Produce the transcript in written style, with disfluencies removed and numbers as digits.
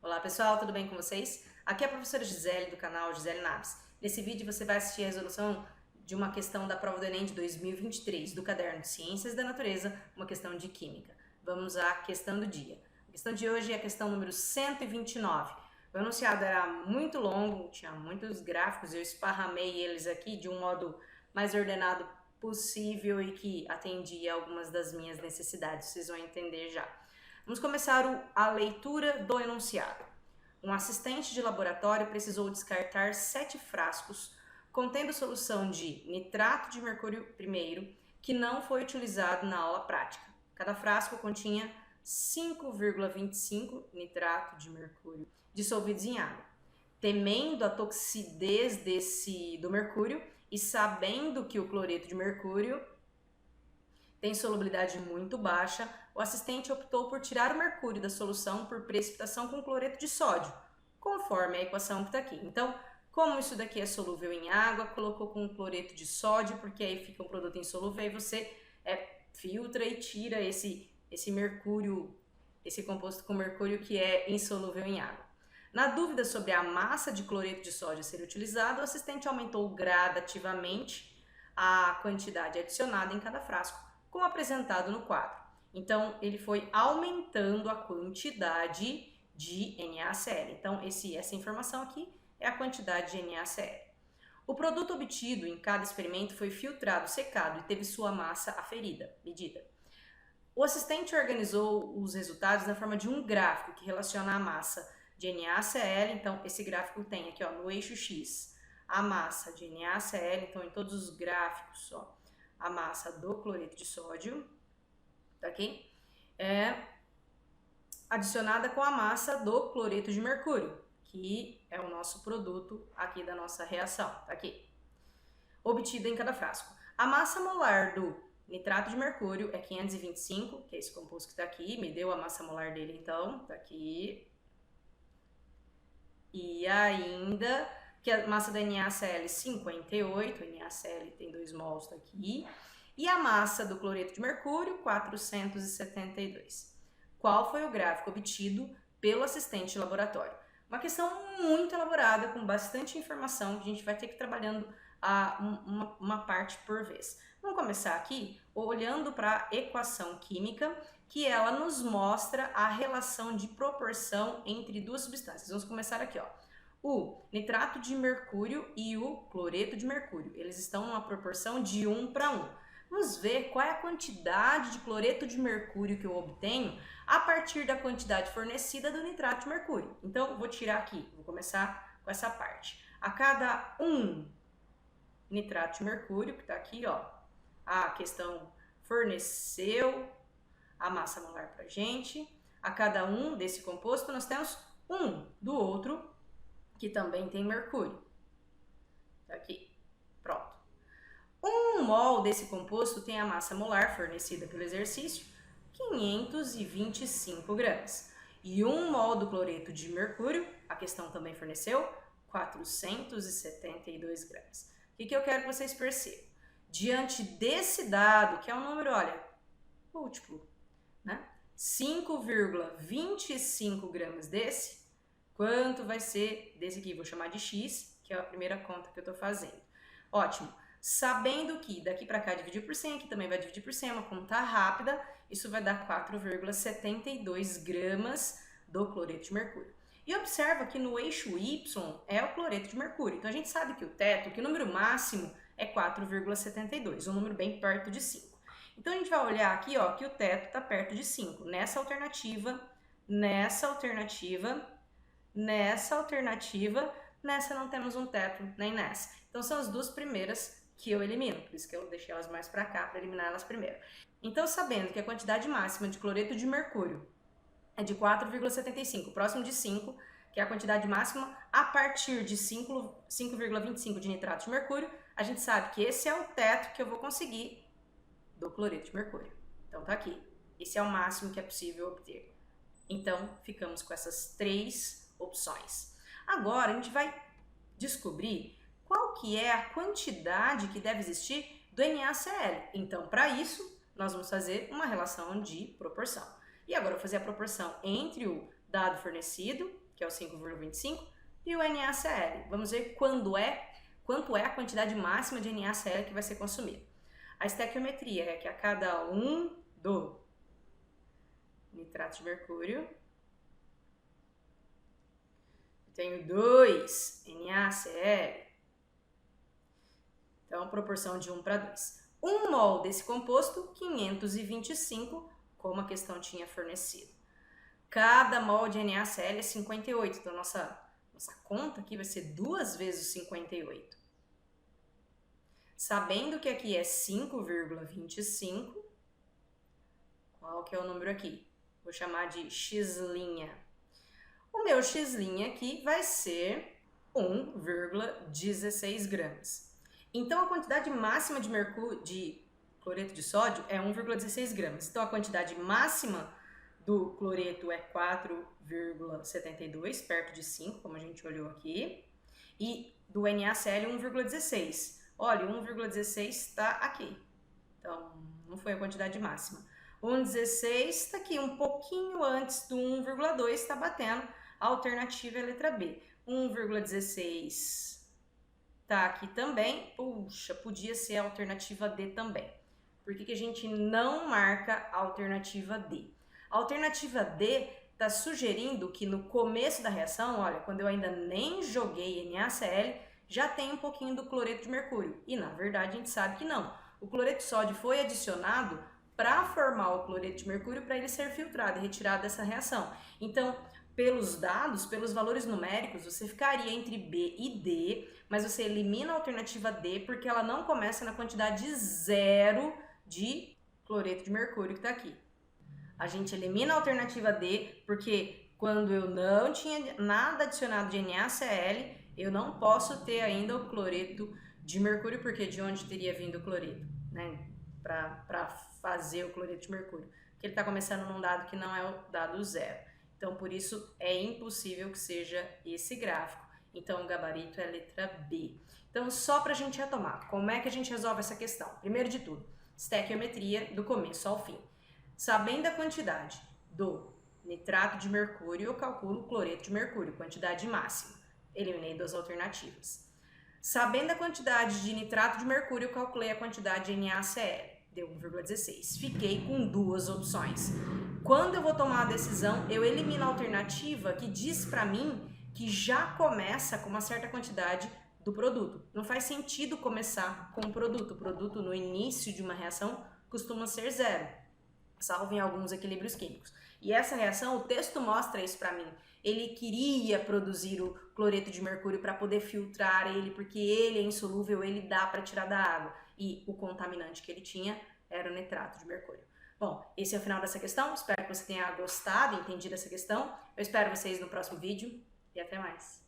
Olá pessoal, tudo bem com vocês? Aqui é a professora Gisele do canal Gisele Naves. Nesse vídeo você vai assistir a resolução de uma questão da prova do Enem de 2023, do caderno de Ciências da Natureza, uma questão de Química. Vamos à questão do dia. A questão de hoje é a questão número 129. O enunciado era muito longo, tinha muitos gráficos, eu esparramei eles aqui de um modo mais ordenado possível e que atendia algumas das minhas necessidades, vocês vão entender já. Vamos começar a leitura do enunciado. Um assistente de laboratório precisou descartar 7 frascos contendo solução de nitrato de mercúrio primeiro que não foi utilizado na aula prática. Cada frasco continha 5,25 nitrato de mercúrio dissolvidos em água. Temendo a toxidez do mercúrio e sabendo que o cloreto de mercúrio tem solubilidade muito baixa, o assistente optou por tirar o mercúrio da solução por precipitação com cloreto de sódio, conforme a equação que está aqui. Então, como isso daqui é solúvel em água, colocou com cloreto de sódio, porque aí fica um produto insolúvel, aí você filtra e tira esse mercúrio, esse composto com mercúrio que é insolúvel em água. Na dúvida sobre a massa de cloreto de sódio a ser utilizado, o assistente aumentou gradativamente a quantidade adicionada em cada frasco, como apresentado no quadro. Então, ele foi aumentando a quantidade de NaCl. Então, essa informação aqui é a quantidade de NaCl. O produto obtido em cada experimento foi filtrado, secado e teve sua massa aferida, medida. O assistente organizou os resultados na forma de um gráfico que relaciona a massa de NaCl. Então, esse gráfico tem aqui, ó, no eixo X, a massa de NaCl. Então, em todos os gráficos, ó, a massa do cloreto de sódio, tá aqui, é adicionada com a massa do cloreto de mercúrio, que é o nosso produto aqui da nossa reação, tá aqui, obtida em cada frasco. A massa molar do nitrato de mercúrio é 525, que é esse composto que tá aqui, me deu a massa molar dele então, tá aqui. E ainda que a massa da NaCl 58, NaCl tem 2 mols tá aqui, e a massa do cloreto de mercúrio 472. Qual foi o gráfico obtido pelo assistente de laboratório? Uma questão muito elaborada, com bastante informação, que a gente vai ter que ir trabalhando uma parte por vez. Vamos começar aqui olhando para a equação química, que ela nos mostra a relação de proporção entre duas substâncias. Vamos começar aqui, ó. O nitrato de mercúrio e o cloreto de mercúrio, eles estão numa proporção de 1 para 1. Vamos ver qual é a quantidade de cloreto de mercúrio que eu obtenho a partir da quantidade fornecida do nitrato de mercúrio. Então, vou tirar aqui, vou começar com essa parte. A cada 1 nitrato de mercúrio, que está aqui, ó, a questão forneceu a massa molar para a gente. A cada 1 desse composto, nós temos 1 do outro, que também tem mercúrio. Tá aqui, pronto. 1 mol desse composto tem a massa molar fornecida pelo exercício, 525 gramas. E 1 mol do cloreto de mercúrio, a questão também forneceu, 472 gramas. O que eu quero que vocês percebam? Diante desse dado, que é um número, olha, múltiplo, né? 5,25 gramas desse, quanto vai ser desse aqui? Vou chamar de X, que é a primeira conta que eu estou fazendo. Ótimo. Sabendo que daqui para cá dividir por 100, aqui também vai dividir por 100, é uma conta rápida, isso vai dar 4,72 gramas do cloreto de mercúrio. E observa que no eixo Y é o cloreto de mercúrio. Então a gente sabe que o teto, que o número máximo é 4,72, um número bem perto de 5. Então a gente vai olhar aqui, ó, que o teto está perto de 5. Nessa alternativa, nessa não temos um teto, nem nessa. Então são as duas primeiras que eu elimino, por isso que eu deixei elas mais para cá, para eliminar elas primeiro. Então, sabendo que a quantidade máxima de cloreto de mercúrio é de 4,75, próximo de 5, que é a quantidade máxima, a partir de 5,25 de nitrato de mercúrio, a gente sabe que esse é o teto que eu vou conseguir do cloreto de mercúrio. Então tá aqui, esse é o máximo que é possível obter. Então, ficamos com essas 3 opções. Agora, a gente vai descobrir qual que é a quantidade que deve existir do NaCl. Então, para isso, nós vamos fazer uma relação de proporção. E agora eu vou fazer a proporção entre o dado fornecido, que é o 5,25, e o NaCl. Vamos ver quanto é a quantidade máxima de NaCl que vai ser consumida. A estequiometria é que a cada 1 do nitrato de mercúrio, eu tenho 2 NaCl. Então, proporção de 1 para 2. 1 mol desse composto, 525, como a questão tinha fornecido. Cada mol de NaCl é 58, então nossa conta aqui vai ser 2 vezes o 58. Sabendo que aqui é 5,25, qual que é o número aqui? Vou chamar de x'. O meu x' aqui vai ser 1,16 gramas. Então, a quantidade máxima de cloreto de sódio é 1,16 gramas. Então, a quantidade máxima do cloreto é 4,72, perto de 5, como a gente olhou aqui. E do NaCl, 1,16. Olha, 1,16 está aqui. Então, não foi a quantidade máxima. 1,16 está aqui, um pouquinho antes do 1,2, está batendo. A alternativa é a letra B. 1,16 está aqui também. Puxa, podia ser a alternativa D também. Por que a gente não marca a alternativa D? A alternativa D está sugerindo que no começo da reação, olha, quando eu ainda nem joguei NaCl, já tem um pouquinho do cloreto de mercúrio. E na verdade a gente sabe que não. O cloreto de sódio foi adicionado para formar o cloreto de mercúrio para ele ser filtrado e retirado dessa reação. Então, pelos dados, pelos valores numéricos, você ficaria entre B e D, mas você elimina a alternativa D porque ela não começa na quantidade 0 de cloreto de mercúrio que está aqui. A gente elimina a alternativa D porque quando eu não tinha nada adicionado de NaCl, eu não posso ter ainda o cloreto de mercúrio, porque de onde teria vindo o cloreto, né? Para fazer o cloreto de mercúrio. Porque ele está começando num dado que não é o dado 0. Então, por isso, é impossível que seja esse gráfico. Então, o gabarito é a letra B. Então, só para a gente retomar, como é que a gente resolve essa questão? Primeiro de tudo, estequiometria do começo ao fim. Sabendo a quantidade do nitrato de mercúrio, eu calculo o cloreto de mercúrio, quantidade máxima. Eliminei 2 alternativas. Sabendo a quantidade de nitrato de mercúrio, eu calculei a quantidade de NaCl. Deu 1,16. Fiquei com 2 opções. Quando eu vou tomar a decisão, eu elimino a alternativa que diz para mim que já começa com uma certa quantidade do produto. Não faz sentido começar com o produto. O produto no início de uma reação costuma ser 0, salvo em alguns equilíbrios químicos. E essa reação, o texto mostra isso para mim. Ele queria produzir o cloreto de mercúrio para poder filtrar ele, porque ele é insolúvel, ele dá para tirar da água. E o contaminante que ele tinha era o nitrato de mercúrio. Bom, esse é o final dessa questão. Espero que você tenha gostado e entendido essa questão. Eu espero vocês no próximo vídeo e até mais.